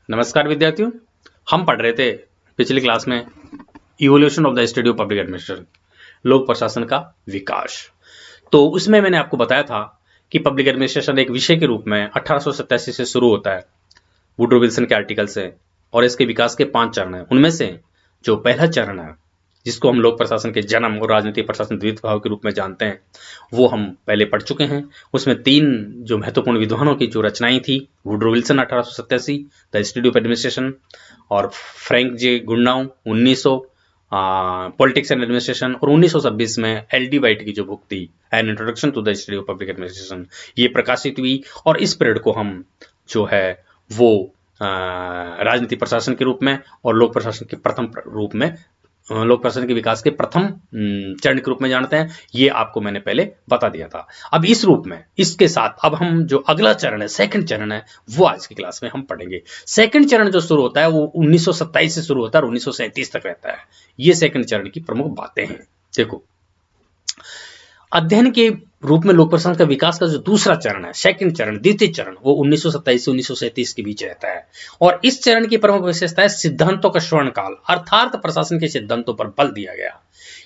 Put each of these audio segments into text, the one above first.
नमस्कार विद्यार्थियों, हम पढ़ रहे थे पिछली क्लास में evolution of the study of public administration, लोक प्रशासन का विकास। तो उसमें मैंने आपको बताया था कि पब्लिक एडमिनिस्ट्रेशन एक विषय के रूप में 1887 से शुरू होता है वुड्रो विल्सन के आर्टिकल से, और इसके विकास के 5 चरण हैं। उनमें से जो पहला चरण है, जिसको हम लोक प्रशासन के जन्म और राजनीतिक प्रशासन द्वितीय भाव के रूप में जानते हैं, वो हम पहले पढ़ चुके हैं। उसमें 3 जो महत्वपूर्ण विद्वानों की जो रचनाएं थी, Woodrow Wilson 1887 the study of administration, और Frank J Goodnow 1900 politics and administration, और 1926 में एल.डी. वाइट की जो बुक थी an introduction to the study of public administration, ये प्रकाशित हुई। और इस पीरियड को हम जो है वो राजनीतिक प्रशासन के रूप में और लोक प्रशासन के प्रथम रूप में, लोक प्रशासन के विकास के प्रथम चरण के रूप में जानते हैं। ये आपको मैंने पहले बता दिया था। अब इस रूप में, इसके साथ अब हम जो अगला चरण है, सेकंड चरण है, वो आज की क्लास में हम पढ़ेंगे। सेकंड चरण जो शुरू होता है वो 1927 से शुरू होता है और 1937 तक रहता है। ये सेकंड चरण की प्रमुख बातें हैं। देखो, अध्ययन के रूप में लोक प्रशासन का विकास का जो दूसरा चरण है, सेकंड चरण, द्वितीय चरण, वो 1927 से 1937 के बीच रहता है। और इस चरण की प्रमुख विशेषता है सिद्धांतों का स्वर्ण काल, अर्थात प्रशासन के सिद्धांतों पर बल दिया गया।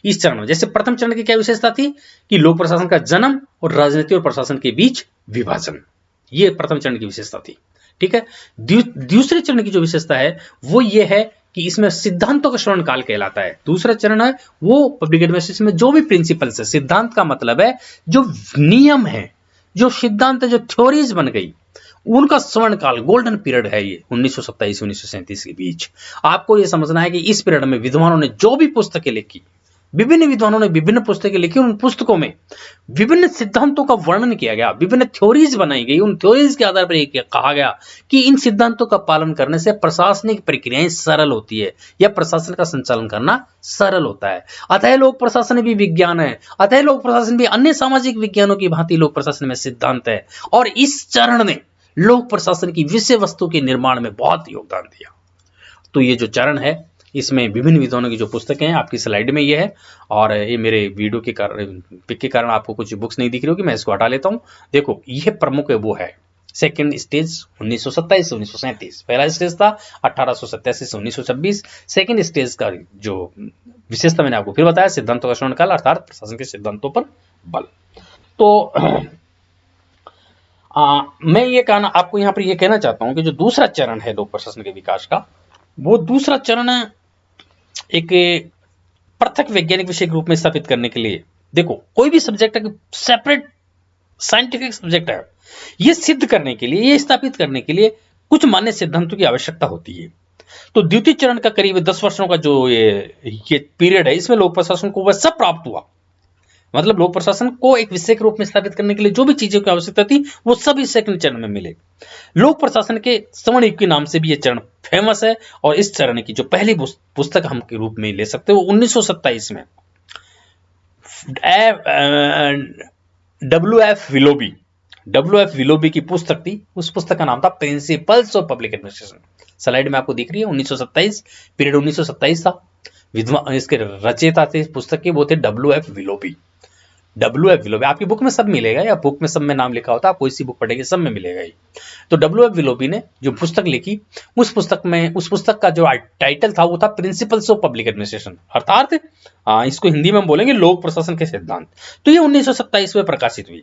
इस चरण में जैसे प्रथम चरण की क्या विशेषता थी कि लोक प्रशासन का जन्म और राजनीति और प्रशासन के बीच विभाजन, ये प्रथम चरण की विशेषता थी। ठीक है। दूसरे चरण की जो विशेषता है वो ये है कि इसमें सिद्धांतों का स्वर्ण काल कहलाता है। दूसरा चरण है वो पब्लिक एडमिनिस्ट्रेशन में जो भी प्रिंसिपल्स है, सिद्धांत का मतलब है जो नियम है, जो सिद्धांत है, जो थ्योरीज बन गई, उनका स्वर्ण काल, गोल्डन पीरियड है ये 1927 से 1937 के बीच। आपको ये समझना है कि इस पीरियड में विद्वानों ने जो भी पुस्तकें लिखी, विभिन्न विद्वानों ने विभिन्न पुस्तकें लिखी, उन पुस्तकों में विभिन्न सिद्धांतों का वर्णन किया गया, विभिन्न थ्योरीज बनाई गई। उन थ्योरीज के आधार पर यह कहा गया कि इन सिद्धांतों का पालन करने से प्रशासनिक प्रक्रियाएं सरल होती है या प्रशासन का संचालन करना सरल होता है। अतः लोक प्रशासन भी विज्ञान है, अतः लोक प्रशासन भी अन्य सामाजिक विज्ञानों की भांति लोक प्रशासन में सिद्धांत है। और इस चरण ने लोक प्रशासन की विषय वस्तु के निर्माण में बहुत योगदान दिया। तो ये जो चरण है, इसमें विभिन्न विद्वानों की जो पुस्तकें हैं, आपकी स्लाइड में ये है, और ये मेरे वीडियो के कारण, पिक के कारण आपको कुछ बुक्स नहीं दिख रही होगी, मैं इसको हटा लेता हूं। देखो, ये प्रमुख है वो है सेकंड स्टेज 1927 से 1937। पहला स्टेज था 1887 से 1926। सेकंड स्टेज का जो विशेषता मैंने आपको फिर बताया, सिद्धांतों का स्वर्ण काल, अर्थात प्रशासन के सिद्धांतों पर बल। तो मैं ये कहना, आपको यहाँ पर ये कहना चाहता हूं कि जो दूसरा चरण है लोक प्रशासन के विकास का, वो दूसरा चरण एक पृथक वैज्ञानिक विषय के रूप में स्थापित करने के लिए, देखो कोई भी सब्जेक्ट है, सेपरेट साइंटिफिक सब्जेक्ट है, ये सिद्ध करने के लिए, ये स्थापित करने के लिए कुछ मान्य सिद्धांतों की आवश्यकता होती है। तो द्वितीय चरण का करीब 10 वर्षों का जो ये पीरियड है, इसमें लोक प्रशासन को वह सब प्राप्त हुआ। मतलब लोक प्रशासन को एक विषय के रूप में स्थापित करने के लिए जो भी चीजों की आवश्यकता थी, वो सब इस सेकंड चरण में मिले। लोक प्रशासन के स्वर्ण युग के नाम से भी यह चरण फेमस है। और इस चरण की जो पहली पुस्तक हम के रूप में ले सकते हो, 1927 में W.F. विलोबी की पुस्तक थी। उस पुस्तक का नाम था principles of public administration. Slide में आपको दिख रही है 1927, पीरियड 1927 था। विद्वान, इसके रचयिता थे इस पुस्तक के, वो थे W.F. विलोबी। आपकी बुक में सब मिलेगा, या बुक में सब में नाम लिखा होता है, आप कोई सी बुक पढ़ेंगे सब में मिलेगा ही। तो W.F. विलोबी ने जो पुस्तक लिखी, उस पुस्तक का जो टाइटल था वो था प्रिंसिपल्स ऑफ पब्लिक एडमिनिस्ट्रेशन, अर्थात इसको हिंदी में हम बोलेंगे लोक प्रशासन के सिद्धांत। तो ये 1927 में प्रकाशित हुई।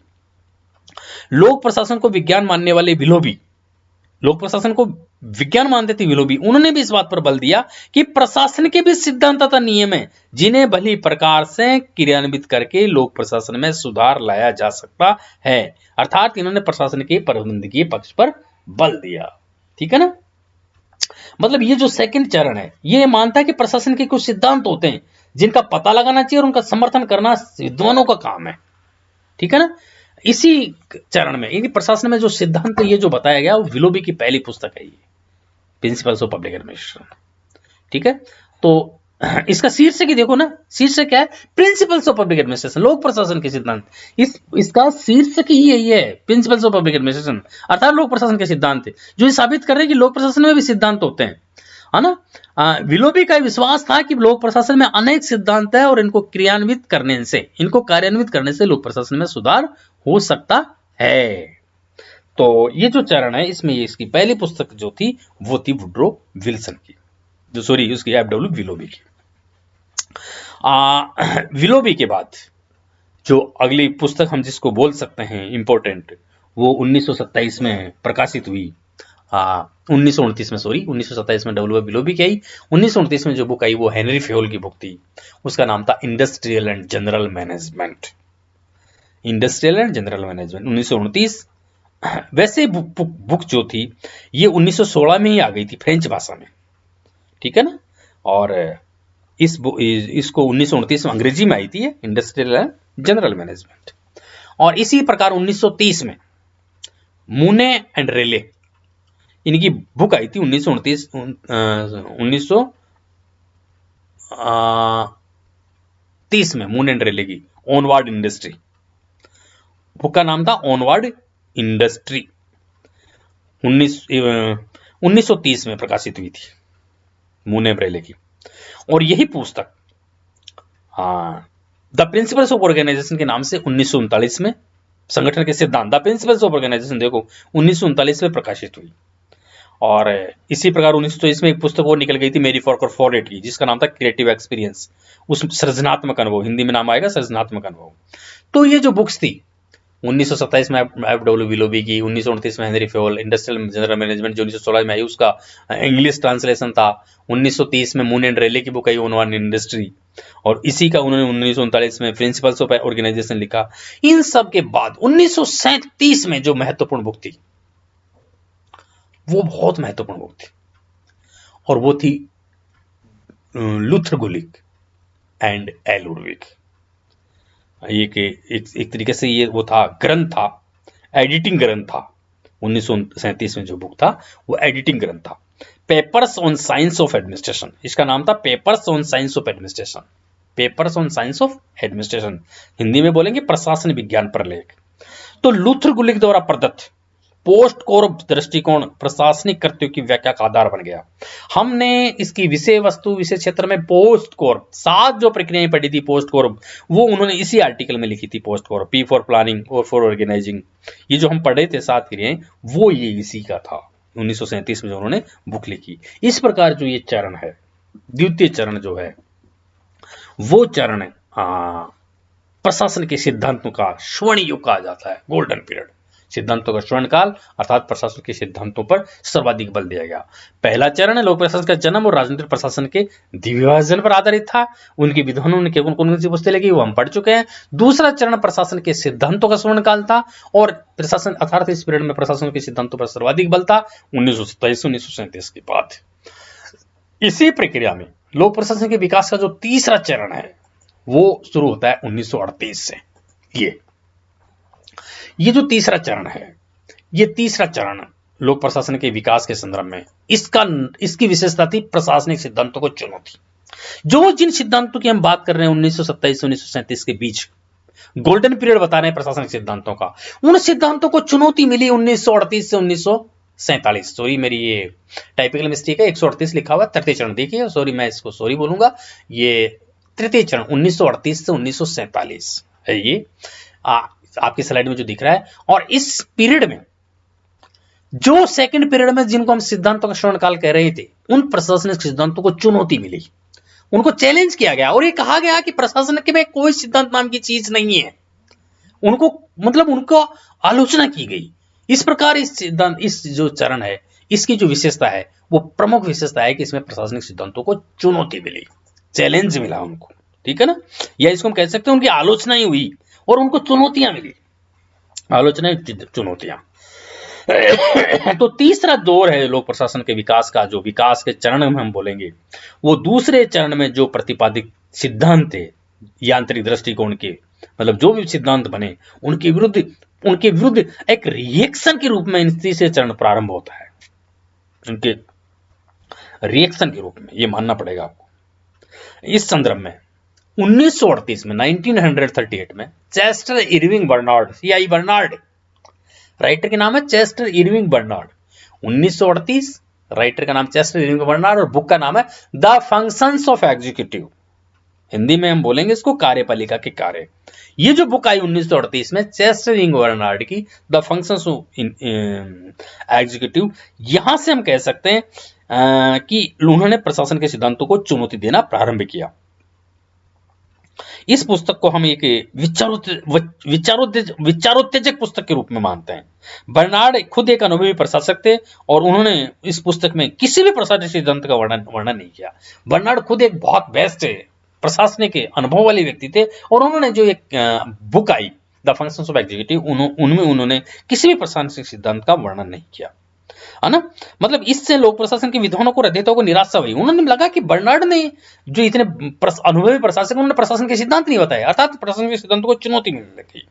लोक प्रशासन को विज्ञान मानने वाले विलोबी, लोक प्रशासन को विज्ञान मानते थे विलोबी, उन्होंने भी इस बात पर बल दिया कि प्रशासन के भी सिद्धांत तथा नियम है जिन्हें भली प्रकार से क्रियान्वित करके लोक प्रशासन में सुधार लाया जा सकता है। अर्थात इन्होंने प्रशासन के प्रबंधकीय पक्ष पर बल दिया। ठीक है ना। मतलब ये जो सेकंड चरण है, ये मानता है कि प्रशासन के कुछ सिद्धांत होते हैं जिनका पता लगाना चाहिए और उनका समर्थन करना विद्वानों का काम है। ठीक है ना। इसी चरण में, यानी प्रशासन में जो सिद्धांत ये जो बताया गया, वो विलोबी की पहली पुस्तक है, ये प्रिंसिपल्स ऑफ पब्लिक एडमिनिस्ट्रेशन। ठीक है। तो इसका शीर्षक ही देखो ना, शीर्षक क्या है, प्रिंसिपल्स ऑफ पब्लिक एडमिनिस्ट्रेशन, लोक प्रशासन के सिद्धांत। इसका शीर्षक ही यही है, प्रिंसिपल्स ऑफ पब्लिक एडमिनिस्ट्रेशन, अर्थात लोक प्रशासन के सिद्धांत, जो साबित कर रहे हैं कि लोक प्रशासन में भी सिद्धांत होते हैं, है ना। विलोबी का विश्वास था कि लोक प्रशासन में अनेक सिद्धांत है और इनको कार्यान्वित करने से लोक प्रशासन में सुधार हो सकता है। तो ये जो चरण है इसमें ये इसकी पहली पुस्तक जो थी वो थी वुड्रो विल्सन की, जो सॉरी उसकी एफ.डब्ल्यू. विलोबी की। विलोबी के बाद जो अगली पुस्तक हम जिसको बोल सकते हैं इंपॉर्टेंट, वो 1927 में प्रकाशित हुई। 1929 में, सॉरी 1927 में डब्ल्यू विलोबी की आई। 1929 में जो बुक आई वो हेनरी फेयोल की बुक थी, उसका नाम था industrial and general management. Industrial and general management 1929। वैसे बुक जो थी ये 1916 में ही आ गई थी फ्रेंच भाषा में, ठीक है ना। और इसको 1929 में अंग्रेजी में आई थी इंडस्ट्रियल एंड जनरल मैनेजमेंट। और इसी प्रकार 1930 में मूने एंड रेले इनकी बुक आई थी 1930 में, मून एंड रेले की ऑनवर्ड इंडस्ट्री। बुक का नाम था ऑनवर्ड इंडस्ट्री। 1930 में प्रकाशित हुई थी मून एंड रेले की। और यही पुस्तक द प्रिंसिपल्स ऑफ ऑर्गेनाइजेशन के नाम से 1939 में, संगठन के सिद्धांत द प्रिंसिपल्स ऑफ ऑर्गेनाइजेशन देखो 1939 में प्रकाशित हुई। और इसी प्रकार 1923 में एक पुस्तक और निकल गई थी मेरी फॉर्कर फॉरेट की, जिसका नाम था क्रिएटिव एक्सपीरियंस, उस सृजनात्मक अनुभव, हिंदी में नाम आएगा सृजनात्मक अनुभव। तो ये जो बुक्स थी 1927 में एफ.डब्ल्यू. विलोबी की, 1929 में Henry Fayol industrial general management जो 1916 में आई उसका इंग्लिश ट्रांसलेशन था। 1930 में मून एंड रेले की बुक आई ऑन इंडस्ट्री, और इसी का उन्होंने 1939 में प्रिंसिपल्स ऑफ ऑर्गेनाइजेशन लिखा। इन सब के बाद 1937 में जो महत्वपूर्ण बुक थी वो बहुत महत्वपूर्ण बुक थी, और वो थी लूथर गुलिक एंड एल उर्विक। एक तरीके से ये वो था ग्रंथ था, एडिटिंग ग्रंथ था। 1937 में जो बुक था वो एडिटिंग ग्रंथ था, papers on science of administration. इसका नाम था papers on science of administration, papers on science of administration, Hindi में बोलेंगे प्रशासन विज्ञान पर लेख। तो लूथर गुलिक द्वारा प्रदत्त पोस्ट कोर दृष्टिकोण प्रशासनिक कृत्यों की व्याख्या का आधार बन गया। हमने इसकी विषय वस्तु विषय क्षेत्र में पोस्ट कोर 7 जो प्रक्रियाएं पढ़ी थी पोस्ट कोर, वो उन्होंने इसी आर्टिकल में लिखी थी। Post core, P for planning और फॉर ऑर्गेनाइजिंग, ये जो हम पढ़े थे 7 क्रियाएं वो ये इसी का था। 1937 में जो उन्होंने बुक लिखी। इस प्रकार जो ये चरण है, द्वितीय चरण जो है वो चरण प्रशासन के सिद्धांतों का स्वर्ण युग कहा जाता है, गोल्डन पीरियड। सिद्धांतों का स्वर्ण काल अर्थात प्रशासन के सिद्धांतों पर सर्वाधिक बल दिया गया। पहला चरण है लोक प्रशासन का जन्म और राजनीतिक प्रशासन के द्विभाजन पर आधारित था। उनके विद्वानों ने कौन कौन सी पुस्तकें लिखी वो हम पढ़ चुके हैं। दूसरा चरण प्रशासन के सिद्धांतों का स्वर्ण काल था, और प्रशासन अर्थात इस पीरियड में प्रशासन के सिद्धांतों पर सर्वाधिक बल था 1927-1937 के बाद। इसी प्रक्रिया में लोक प्रशासन के विकास का जो तीसरा चरण है वो शुरू होता है 1938 से। ये जो तीसरा चरण है, ये तीसरा चरण लोक प्रशासन के विकास के संदर्भ में इसकी विशेषता थी प्रशासनिक सिद्धांतों को चुनौती। जो जिन सिद्धांतों की हम बात कर रहे हैं 1927 से 1937 के बीच गोल्डन पीरियड बता रहे हैं प्रशासनिक सिद्धांतों का, उन सिद्धांतों को चुनौती मिली 1938 से 1947। सॉरी मेरी ये टाइपिकल मिस्टेक है, 138 लिखा हुआ तृतीय चरण, देखिए सॉरी मैं इसको सॉरी बोलूंगा, ये तृतीय चरण 1938 से 1947 है। ये आपकी स्लाइड में जो दिख रहा है। और इस पीरियड में जो सेकंड पीरियड में जिनको हम सिद्धांतों का स्वर्ण काल कह रहे थे, उन प्रशासनिक सिद्धांतों को चुनौती मिली, उनको चैलेंज किया गया, और ये कहा गया कि प्रशासन के में कोई सिद्धांत नाम की चीज नहीं है। उनको आलोचना की गई। इस प्रकार इस सिद्धांत, इस जो चरण है इसकी जो विशेषता है वो प्रमुख विशेषता है कि इसमें प्रशासनिक सिद्धांतों को चुनौती मिली, चैलेंज मिला उनको, ठीक है ना, या इसको हम कह सकते हैं उनकी आलोचना ही हुई और उनको चुनौतियां मिली, आलोचना चुनौतियां। तो तीसरा दौर है लोक प्रशासन के विकास का, जो विकास के चरण में हम बोलेंगे, वो दूसरे चरण में जो प्रतिपादित सिद्धांत थे यांत्रिक दृष्टिकोण के, मतलब जो भी सिद्धांत बने उनके विरुद्ध एक रिएक्शन के रूप में तीसरे चरण प्रारंभ होता है। उनके रिएक्शन के रूप में ये मानना पड़ेगा आपको। इस संदर्भ में 1938 में 1938 में Chester Irving Barnard, CI Barnard, writer के नाम है चेस्टर इरविंग बर्नार्ड। 1938 राइटर का नाम चेस्टर इरविंग बर्नार्ड और बुक का नाम है the functions of executive Hindi में हम बोलेंगे इसको कार्यपालिका के कार्य। ये जो बुक आई 1938 में चेस्टर इंग बर्नार्ड की द फंक्शंस ऑफ एग्जीक्यूटिव, यहां से हम कह सकते हैं कि उन्होंने प्रशासन के सिद्धांतों को चुनौती देना प्रारंभ किया। इस पुस्तक को हम एक विचारोत्तेजक पुस्तक के रूप में मानते हैं। बर्नार्ड खुद एक अनुभवी प्रशासक थे और उन्होंने इस पुस्तक में किसी भी प्रशासनिक सिद्धांत का वर्णन नहीं किया। बर्नार्ड खुद एक बहुत बेस्ट प्रशासनिक के अनुभव वाले व्यक्ति थे और उन्होंने जो एक book I the functions of executive, उनमें उन्होंने किसी भी प्रशासनिक सिद्धांत का वर्णन नहीं किया, है ना। मतलब इससे लोक प्रशासन के विद्वानों को रचयिताओं को निराशा हुई। उन्होंने लगा कि बर्नार्ड ने जो इतने अनुभवी प्रशासक, उन्होंने प्रशासन के सिद्धांत नहीं बताए, अर्थात प्रशासन के सिद्धांतों को चुनौती मिलने लगी।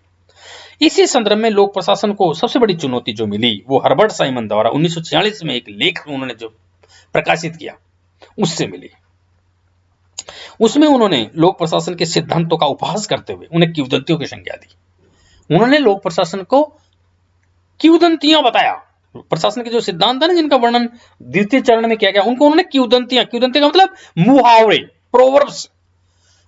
इसी संदर्भ में लोक प्रशासन को सबसे बड़ी चुनौती जो मिली वो हर्बर्ट साइमन द्वारा 1946 में एक लेख उन्होंने जो प्रकाशित किया उससे मिली। उसमें उन्होंने लोक प्रशासन के सिद्धांतों का उपहास करते हुए उन्हें किंवदंतियों की संज्ञा दी। उन्होंने लोक प्रशासन को किंवदंतियां बताया। प्रशासन के जो सिद्धांत है ना, जिनका वर्णन द्वितीय चरण में किया गया, उनको उन्होंने किंवदंतियां का मतलब मुहावरे, प्रोवर्ब्स।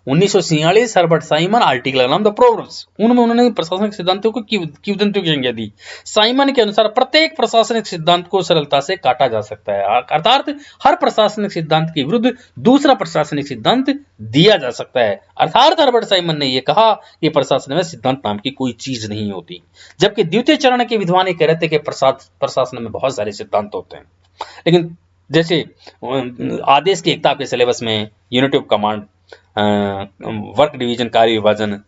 1946 हर्बर्ट साइमन आर्टिकल का नाम द प्रोवर्ब्स, उनमें उन्होंने प्रशासनिक सिद्धांतों को किंवदंतियों की संज्ञा दी। साइमन के अनुसार प्रत्येक प्रशासनिक सिद्धांत को सरलता से काटा जा सकता है, अर्थात हर प्रशासनिक सिद्धांत के विरुद्ध दूसरा प्रशासनिक सिद्धांत दिया जा सकता है। अर्थात हर्बर्ट साइमन ने यह कहा कि प्रशासन में सिद्धांत नाम की कोई चीज नहीं होती, जबकि द्वितीय चरण के विद्वान कह रहे थे कि प्रशासन में बहुत सारे सिद्धांत होते हैं। लेकिन जैसे आदेश की एकता के सिलेबस में unit of command, work division, कार्य विभाजन,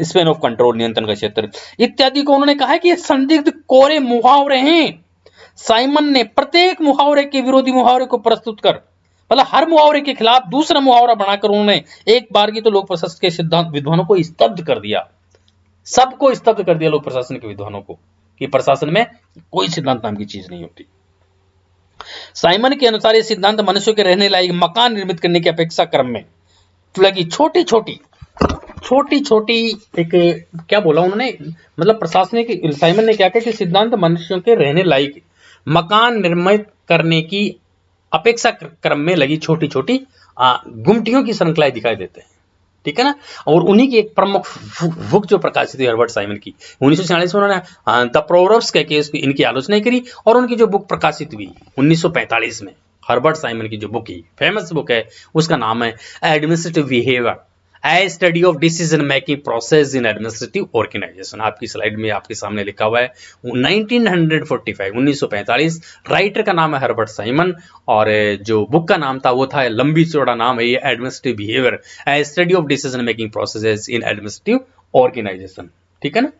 स्पेन ऑफ कंट्रोल, नियंत्रण का क्षेत्र इत्यादि को उन्होंने कहा कि ये संदिग्ध कोरे मुहावरे हैं। साइमन ने प्रत्येक मुहावरे के विरोधी मुहावरे को प्रस्तुत कर, मतलब हर मुहावरे के खिलाफ दूसरा मुहावरा बनाकर उन्होंने एक बार की तो लोक प्रशासन के सिद्धांत विद्वानों को स्तब्ध कर दिया, सबको स्तब्ध कर दिया लोक प्रशासन के विद्वानों को, कि प्रशासन में कोई सिद्धांत नाम की चीज नहीं होती। साइमन के अनुसार ये सिद्धांत मनुष्यों के रहने लायक मकान निर्मित करने की अपेक्षा क्रम में लगी छोटी छोटी एक, क्या बोला उन्होंने, मतलब प्रशासनिक, साइमन ने क्या कहा कि सिद्धांत मनुष्यों के रहने लायक मकान निर्मित करने की अपेक्षा क्रम में लगी छोटी छोटी गुमटियों की श्रृंखलाएं दिखाई देते हैं, ठीक है ना। और उन्हीं की एक प्रमुख बुक जो प्रकाशित हुई हर्बर्ट साइमन की 1946 में, उन्होंने द प्रोवर्ब्स कह के इनकी आलोचना करी। और उनकी जो बुक प्रकाशित हुई 1945 में, हर्बर्ट साइमन की जो बुक है, फेमस बुक है, उसका नाम है administrative behaviour, a study of decision making process in administrative organisation. आपकी स्लाइड में आपके सामने लिखा हुआ है 1945। राइटर का नाम है हर्बर्ट साइमन और जो बुक का नाम था वो था, लंबी चौड़ा नाम है ये, administrative behaviour, a study of decision making process in administrative organisation, ठीक है ना।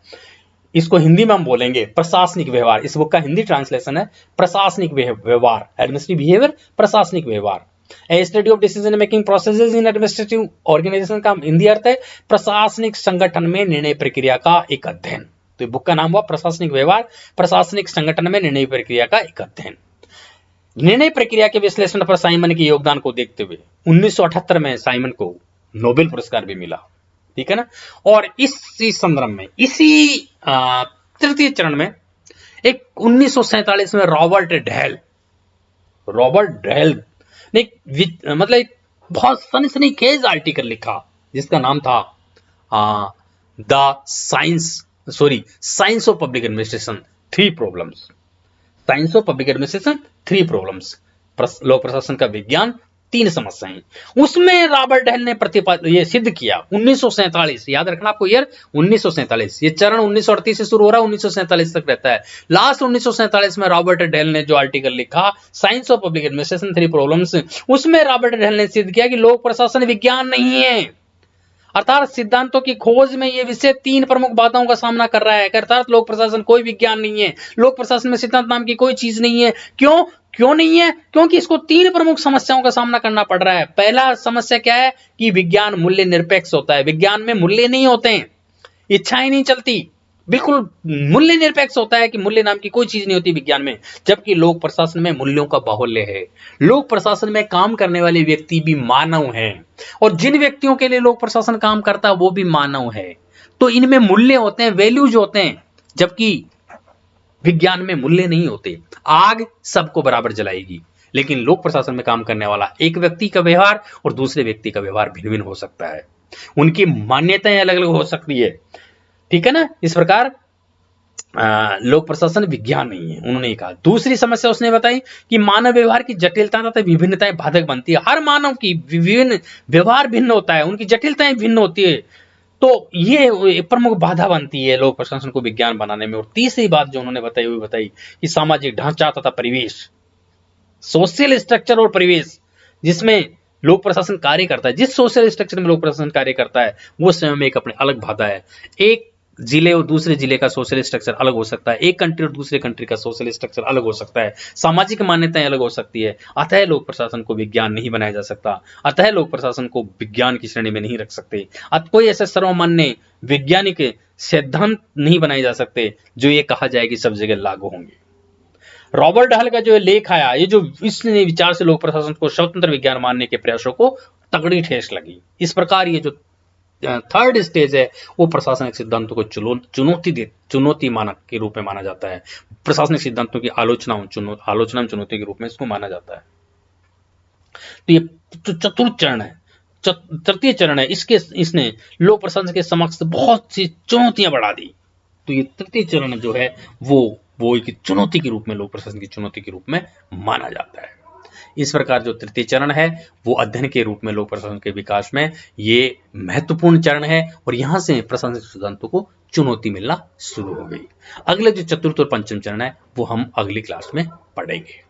इसको हिंदी में हम बोलेंगे प्रशासनिक व्यवहार। इस बुक का हिंदी ट्रांसलेशन है प्रशासनिक व्यवहार, एडमिनिस्ट्रेटिव बिहेवियर, प्रशासनिक व्यवहार। A study of decision making processes in administrative organisation का हिंदी अर्थ है प्रशासनिक संगठन में निर्णय प्रक्रिया का एक अध्ययन। तो बुक का नाम हुआ प्रशासनिक व्यवहार, प्रशासनिक संगठन में निर्णय प्रक्रिया का एक अध्ययन। निर्णय प्रक्रिया के विश्लेषण पर साइमन के योगदान को देखते हुए 1978 में साइमन को नोबेल पुरस्कार भी मिला, ठीक है ना। और इसी संदर्भ में, इसी तृतीय चरण में एक 1947 में रॉबर्ट डेल ने मतलब एक बहुत सनसनीखेज आर्टिकल लिखा जिसका नाम था science of public administration 3 problems. Science of public administration 3 problems, लोक प्रशासन का विज्ञान 3 समस्याएं। उसमें रॉबर्ट डेल ने ये सिद्ध किया 1947, याद रखना आपको ईयर 1947, ये चरण 1938 से शुरू हो रहा है, 1947 तक रहता है। लास्ट 1947 में रॉबर्ट डेल ने जो आर्टिकल लिखा science of public administration 3 problems, उसमें रॉबर्ट डेल ने सिद्ध किया कि लोक प्रशासन विज्ञान नहीं है, अर्थात सिद्धांतों की खोज में यह विषय 3 प्रमुख बाधाओं का सामना कर रहा है। अर्थात लोक प्रशासन कोई विज्ञान नहीं है, लोक प्रशासन में सिद्धांत नाम की कोई चीज नहीं है। क्यों नहीं है? क्योंकि इसको 3 प्रमुख समस्याओं का सामना करना पड़ रहा है। पहला समस्या क्या है कि विज्ञान मूल्य निरपेक्ष होता है, विज्ञान में मूल्य नहीं होते हैं, इच्छाएं नहीं चलती, बिल्कुल मूल्य निरपेक्ष होता है कि मूल्य नाम की कोई चीज नहीं होती विज्ञान में। जबकि लोक प्रशासन में मूल्यों का बाहुल्य है। लोक प्रशासन में काम करने वाले व्यक्ति भी मानव हैं और जिन व्यक्तियों के लिए लोक प्रशासन काम करता है वो भी मानव है। तो इनमें मूल्य होते हैं, वैल्यूज होते हैं, जबकि विज्ञान में मूल्य नहीं होते। आग सबको बराबर जलाएगी लेकिन लोक प्रशासन में काम करने वाला एक व्यक्ति का व्यवहार और दूसरे व्यक्ति का व्यवहार भिन्न भिन्न हो सकता है, उनकी मान्यताएं अलग अलग हो सकती है, ठीक है ना। इस प्रकार लोक प्रशासन विज्ञान नहीं है, उन्होंने कहा। दूसरी समस्या उसने बताई कि मानव व्यवहार की जटिलता तथा विभिन्नताएं बाधक बनती है। हर मानव की विभिन्न व्यवहार भिन्न होता है, उनकी जटिलताएं भिन्न होती है, तो ये प्रमुख बाधा बनती है लोक प्रशासन को विज्ञान बनाने में। और तीसरी बात जो उन्होंने बताई वो बताई कि सामाजिक ढांचा तथा परिवेश, सोशल स्ट्रक्चर और परिवेश जिसमें लोक प्रशासन कार्य करता है, जिस सोशल स्ट्रक्चर में लोक प्रशासन कार्य करता है वो स्वयं में एक अपने अलग बाधा है। एक जिले और दूसरे जिले का सोशल स्ट्रक्चर अलग हो सकता है, एक कंट्री और दूसरे कंट्री का सोशल स्ट्रक्चर अलग हो सकता है, सामाजिक मान्यताएं अलग हो सकती है। अतः लोक प्रशासन को विज्ञान नहीं बनाया जा सकता, अतः लोक प्रशासन को विज्ञान की श्रेणी में नहीं रख सकते। अतः कोई ऐसे सर्वमान्य वैज्ञानिक सिद्धांत नहीं बनाए जा सकते जो ये कहा जाए कि सब जगह लागू होंगे। रॉबर्ट हल का जो लेख आया, ये जो इसने विचार से लोक प्रशासन को स्वतंत्र विज्ञान मानने के प्रयासों को तगड़ी ठेस लगी। इस प्रकार ये जो थर्ड स्टेज है वो प्रशासनिक सिद्धांतों को चुनौती मानक के रूप में माना जाता है। प्रशासनिक सिद्धांतों की आलोचना चुनौती के रूप में इसको माना जाता है। तो ये चतुर्थ चरण है, तृतीय चरण है, इसने लोक प्रशासन के समक्ष बहुत सी चुनौतियां बढ़ा दी। तो ये तृतीय चरण जो है वो एक चुनौती के रूप में, लोक प्रशासन की चुनौती के रूप में माना जाता है। इस प्रकार जो तृतीय चरण है वो अध्ययन के रूप में लोक प्रशासन के विकास में ये महत्वपूर्ण चरण है, और यहां से प्रशासनिक सिद्धांतों को चुनौती मिलना शुरू हो गई। अगले जो चतुर्थ और पंचम चरण है वो हम अगली क्लास में पढ़ेंगे।